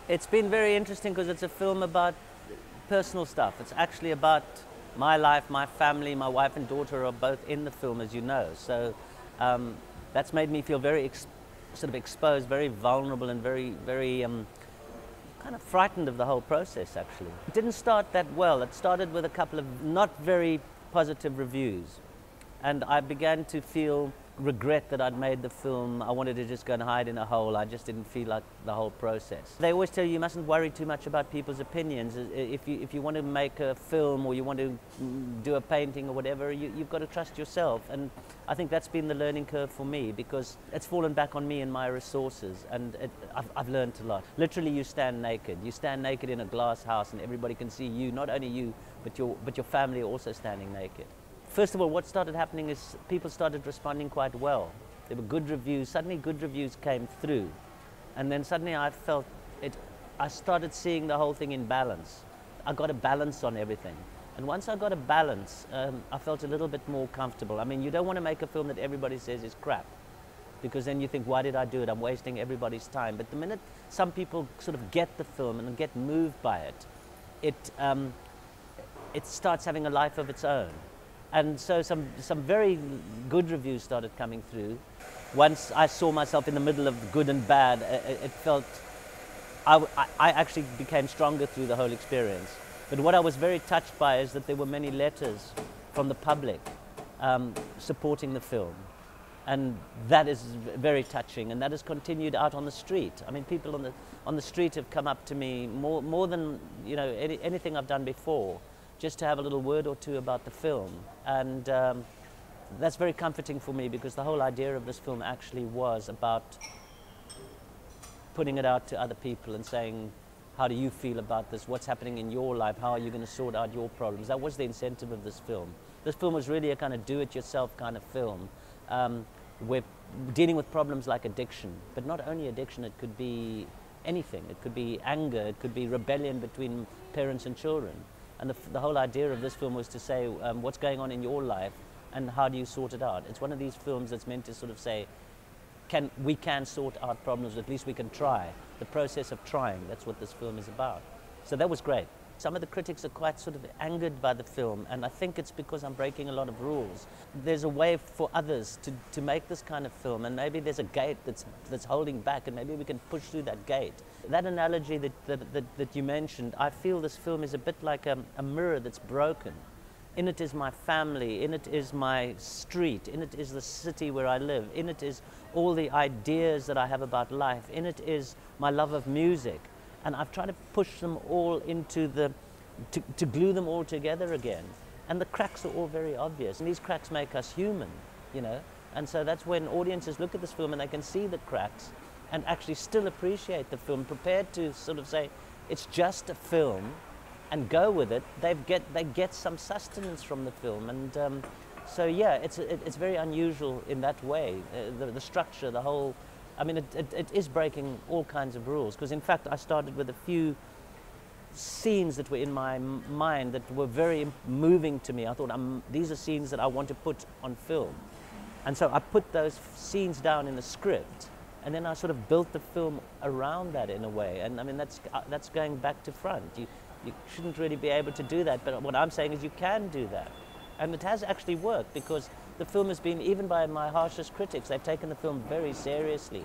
It's been very interesting because it's a film about personal stuff. It's actually about my life, my family, my wife and daughter are both in the film, as you know. So that's made me feel very sort of exposed, very vulnerable, and very kind of frightened of the whole process, actually. It didn't start that well. It started with a couple of not very positive reviews. And I began to feel regret that I'd made the film. I wanted to just go and hide in a hole. I just didn't feel like the whole process. They always tell you mustn't worry too much about people's opinions. If you want to make a film or you want to do a painting or whatever, you've got to trust yourself. And I think that's been the learning curve for me, because it's fallen back on me and my resources, and I've learned a lot. Literally, you stand naked. You stand naked in a glass house and everybody can see you, not only you, but your family are also standing naked. First of all, what started happening is people started responding quite well. There were good reviews. Suddenly good reviews came through. And then suddenly I felt it. I started seeing the whole thing in balance. I got a balance on everything. And once I got a balance, I felt a little bit more comfortable. I mean, you don't want to make a film that everybody says is crap, because then you think, why did I do it? I'm wasting everybody's time. But the minute some people sort of get the film and get moved by it, it starts having a life of its own. And so some very good reviews started coming through. Once I saw myself in the middle of good and bad, it felt, I actually became stronger through the whole experience. But what I was very touched by is that there were many letters from the public supporting the film. And that is very touching, and that has continued out on the street. I mean, people on the street have come up to me more than anything I've done before, just to have a little word or two about the film. And that's very comforting for me, because the whole idea of this film actually was about putting it out to other people and saying, how do you feel about this? What's happening in your life? How are you going to sort out your problems? That was the incentive of this film. This film was really a kind of do-it-yourself kind of film. We're dealing with problems like addiction, but not only addiction, it could be anything. It could be anger, it could be rebellion between parents and children. And the whole idea of this film was to say, what's going on in your life and how do you sort it out? It's one of these films that's meant to sort of say, we can sort out problems, at least we can try. The process of trying, that's what this film is about. So that was great. Some of the critics are quite sort of angered by the film, and I think it's because I'm breaking a lot of rules. There's a way for others to make this kind of film, and maybe there's a gate that's holding back, and maybe we can push through that gate. That analogy that you mentioned, I feel this film is a bit like a mirror that's broken. In it is my family, in it is my street, in it is the city where I live, in it is all the ideas that I have about life, in it is my love of music. And I've tried to push them all into to glue them all together again. And the cracks are all very obvious. And these cracks make us human, you know. And so that's when audiences look at this film and they can see the cracks and actually still appreciate the film, prepared to sort of say, it's just a film, and go with it. They get some sustenance from the film. And so yeah, it's very unusual in that way. The structure, the whole, I mean, it is breaking all kinds of rules, because in fact I started with a few scenes that were in my mind that were very moving to me. I thought, these are scenes that I want to put on film. And so I put those scenes down in the script, and then I sort of built the film around that in a way. And I mean, that's going back to front. You shouldn't really be able to do that, but what I'm saying is you can do that. And it has actually worked, because the film has been, even by my harshest critics, they've taken the film very seriously.